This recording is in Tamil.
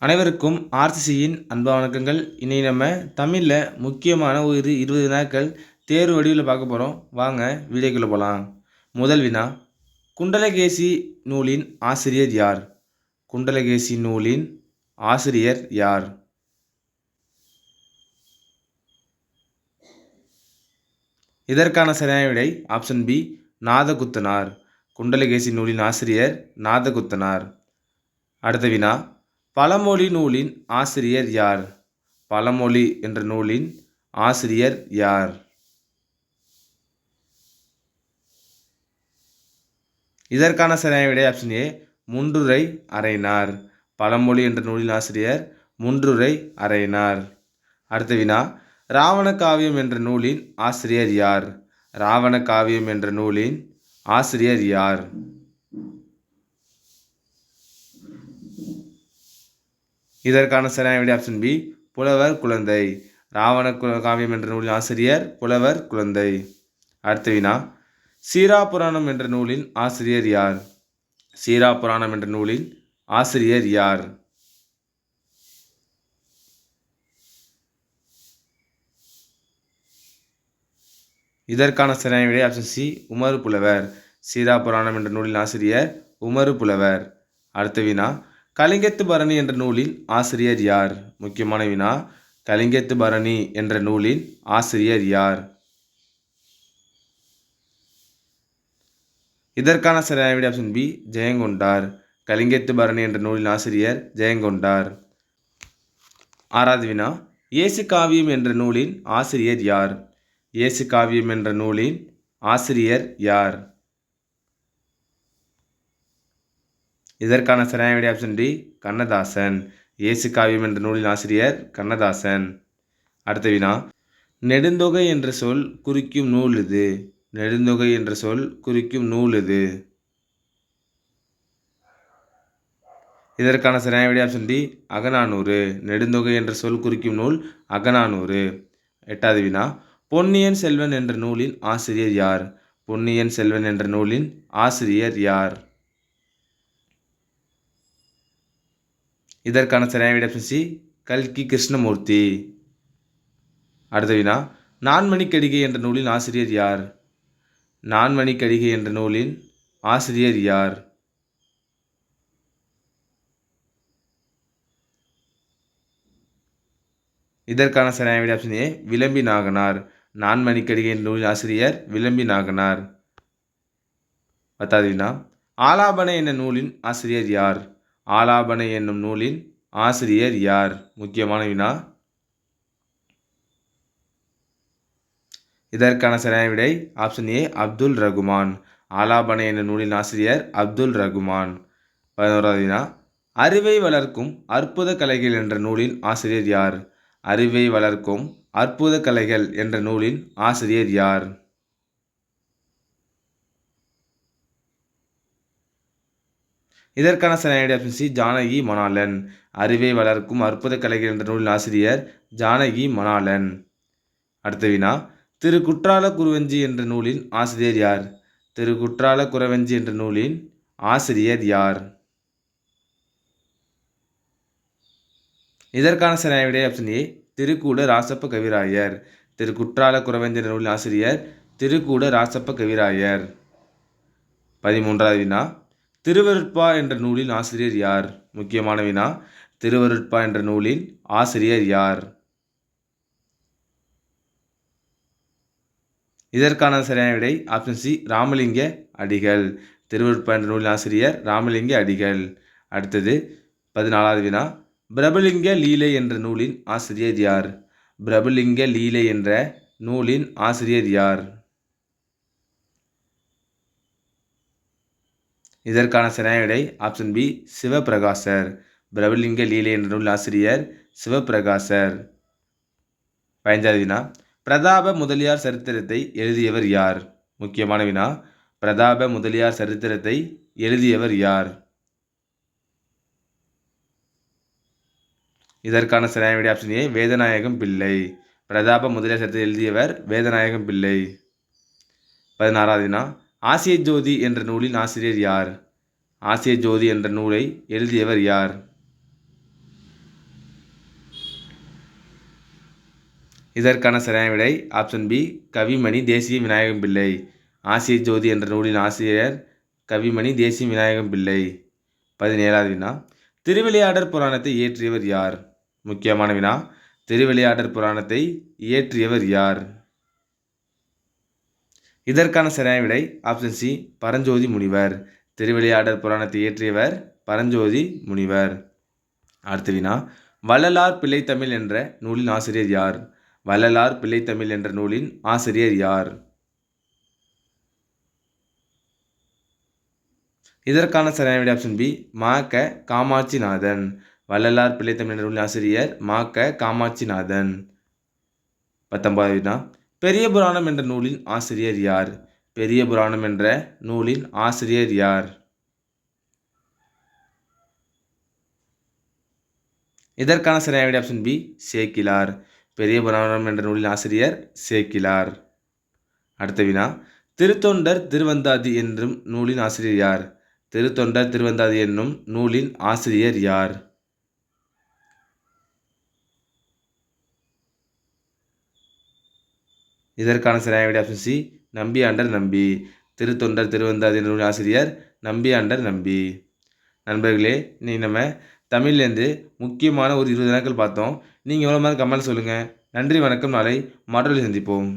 அனைவருக்கும் ஆர்சிசியின் அன்பான வணக்கங்கள். இன்னைக்கு நம்ம தமிழில் முக்கியமான ஒரு 20 வினாக்கள் தேர்வு வடிவில் பார்க்க போகிறோம். வாங்க வீடியோக்குள்ளே போகலாம். முதல் வினா, குண்டலகேசி நூலின் ஆசிரியர் யார்? குண்டலகேசி நூலின் ஆசிரியர் யார்? இதற்கான சரியான விடை ஆப்ஷன் பி, நாதகுத்தனார். குண்டலகேசி நூலின் ஆசிரியர் நாதகுத்தனார். அடுத்த வினா, பழமொழி நூலின் ஆசிரியர் யார்? பழமொழி என்ற நூலின் ஆசிரியர் யார்? இதற்கான சரியான விடை ஆப்ஷன் ஏ, முன்றுரை அறையினார். பழமொழி என்ற நூலின் ஆசிரியர் முன்றுரை அறையினார். அடுத்த வினா, ராவண காவியம் என்ற நூலின் ஆசிரியர் யார்? ராவண காவியம் என்ற நூலின் ஆசிரியர் யார்? இதற்கான சரியான விடை ஆப்ஷன் பி, புலவர் குழந்தை. ராவண காவியம் என்ற நூலின் ஆசிரியர் புலவர் குழந்தை. அடுத்த வினா, சீராபுராணம் என்ற நூலின் ஆசிரியர் யார்? சீராபுராணம் என்ற நூலின் ஆசிரியர் யார்? இதற்கான சரியான விடை ஆப்ஷன் சி, உமறு புலவர். சீராபுராணம் என்ற நூலின் ஆசிரியர் உமறு புலவர். அடுத்த வினா, கலிங்கத்து பரணி என்ற நூலின் ஆசிரியர் யார்? முக்கியமான வினா, கலிங்கத்து பரணி என்ற நூலின் ஆசிரியர் யார்? இதற்கான சரியான விடை ஆப்ஷன் பி, ஜெயங்கொண்டார். கலிங்கத்து பரணி என்ற நூலின் ஆசிரியர் ஜெயங்கொண்டார். ஆறாவது வினா, இயேசு காவியம் என்ற நூலின் ஆசிரியர் யார்? இயேசு காவியம் என்ற நூலின் ஆசிரியர் யார்? இதற்கான சரியான விடை ஆப்ஷன் டி, கண்ணதாசன். இயேசு காவியம் என்ற நூலின் ஆசிரியர் கண்ணதாசன். அடுத்த வினா, நெடுந்தொகை என்ற சொல் குறிக்கும் நூல் இது? நெடுந்தொகை என்ற சொல் குறிக்கும் நூல் இது? இதற்கான சரியான விடை ஆப்ஷன் டி, அகநானூறு. நெடுந்தொகை என்ற சொல் குறிக்கும் நூல் அகநானூறு. எட்டாவது வினா, பொன்னியின் செல்வன் என்ற நூலின் ஆசிரியர் யார்? பொன்னியின் செல்வன் என்ற நூலின் ஆசிரியர் யார்? இதற்கான சரியான விடை ஆப்ஷன் சி, கல்கி கிருஷ்ணமூர்த்தி. அடுத்த வினா, நான்மணிக்கடிகை என்ற நூலின் ஆசிரியர் யார்? நான்மணிக்கடிகை என்ற நூலின் ஆசிரியர் யார்? இதற்கான சரியான விடை ஆப்ஷன் ஏ, விளம்பி நாகனார். நான்மணிக்கடிகை என்ற நூலின் ஆசிரியர் விளம்பி நாகனார். 10வது வினா, ஆலாபனை என்ற நூலின் ஆசிரியர் யார்? ஆலாபனை என்னும் நூலின் ஆசிரியர் யார்? முக்கியமான வினா. இதற்கான சரியான விடை ஆப்ஷன் ஏ, அப்துல் ரகுமான். ஆலாபனை என்ற நூலின் ஆசிரியர் அப்துல் ரகுமான். 11வது வினா, அறிவை வளர்க்கும் அற்புத கலைகள் என்ற நூலின் ஆசிரியர் யார்? அறிவை வளர்க்கும் அற்புத கலைகள் என்ற நூலின் ஆசிரியர் யார்? இதற்கான சரியான விடை ஆப்ஷன் சி, ஜானகி மணாளன். அறிவை வளர்க்கும் அற்புத கலைகள் என்ற நூலின் ஆசிரியர் ஜானகி மணாளன். அடுத்த வினா, திரு குற்றால குறவஞ்சி என்ற நூலின் ஆசிரியர் யார்? திரு குற்றால குறவஞ்சி என்ற நூலின் ஆசிரியர் யார்? இதற்கான சரியான விடை ஆப்ஷன் ஏ, திருக்கூட ராசப்ப கவிராயர். திரு குற்றால குறவஞ்சி என்ற நூலின் ஆசிரியர் திருக்கூட ராசப்ப கவிராயர். 13வது வினா, திருவருட்பா என்ற நூலின் ஆசிரியர் யார்? முக்கியமான வினா, திருவருட்பா என்ற நூலின் ஆசிரியர் யார்? இதற்கான சரியான விடை ஆப்ஷன் சி, ராமலிங்க அடிகள். திருவருட்பா என்ற நூலின் ஆசிரியர் ராமலிங்க அடிகள். அடுத்தது 14வது வினா, பிரபலிங்க லீலை என்ற நூலின் ஆசிரியர் யார்? பிரபலிங்க லீலை என்ற நூலின் ஆசிரியர் யார்? இதற்கான சரியான விடை ஆப்ஷன் பி, சிவபிரகாசர். பிரபலிங்க லீலை என்ற நூல் ஆசிரியர் சிவபிரகாசர். 15வது வினா, பிரதாப முதலியார் சரித்திரத்தை எழுதியவர் யார்? முக்கியமான வினா, பிரதாப முதலியார் சரித்திரத்தை எழுதியவர் யார்? இதற்கான சரியான விடை ஆப்ஷன் ஏ, வேதநாயகம் பிள்ளை. பிரதாப முதலியார் சரித்திரத்தை எழுதியவர் வேதநாயகம் பிள்ளை. 16வது வினா, ஆசிய ஜோதி என்ற நூலின் ஆசிரியர் யார்? ஆசிய ஜோதி என்ற நூலை எழுதியவர் யார்? இதற்கான சரியான விடை ஆப்ஷன் பி கவிமணி தேசிய விநாயகம் பிள்ளை. ஆசிய ஜோதி என்ற நூலின் ஆசிரியர் கவிமணி தேசிய விநாயகம் பிள்ளை. 17வது வினா திருவிளையாடற் புராணத்தை இயற்றியவர் யார்? முக்கியமான வினா. திருவிளையாடற் புராணத்தை இயற்றியவர் யார்? இதற்கான சரியான விடை ஆப்ஷன் சி பரஞ்சோதி முனிவர். திருவிளையாடற் புராணத்தை இயற்றியவர் பரஞ்சோதி முனிவர். அடுத்த வினா வள்ளலார் பிள்ளைத்தமிழ் என்ற நூலின் ஆசிரியர் யார்? வள்ளலார் பிள்ளைத்தமிழ் என்ற நூலின் ஆசிரியர் யார்? இதற்கான சரியான விடை ஆப்ஷன் பி மா க காமாட்சிநாதன். வள்ளலார் பிள்ளைத்தமிழ் என்ற நூலின் ஆசிரியர் மா க காமாட்சிநாதன். 19வது வினா பெரிய புராணம் என்ற நூலின் ஆசிரியர் யார்? பெரிய புராணம் என்ற நூலின் ஆசிரியர் யார்? இதற்கான சரியான விடை ஆப்ஷன் பி சேக்கிலார். பெரிய புராணம் என்ற நூலின் ஆசிரியர் சேக்கிலார். அடுத்த வினா திருத்தொண்டர் திருவந்தாதி என்னும் நூலின் ஆசிரியர் யார்? திருத்தொண்டர் திருவந்தாதி என்னும் நூலின் ஆசிரியர் யார்? இதற்கான சரியான விடை ஆப்ஷன் சி நம்பியாண்டர் நம்பி. திருத்தொண்டர் திருவந்தாதி என்ற நூலின் ஆசிரியர் நம்பியாண்டர் நம்பி. நண்பர்களே, இன்னைக்கு நம்ம தமிழ்லேருந்து முக்கியமான ஒரு 20 வினாக்கள் பார்த்தோம். நீங்கள் எவ்வளோ மாதிரி கமெண்ட் சொல்லுங்கள். நன்றி, வணக்கம். நாளை மாற்றலை சந்திப்போம்.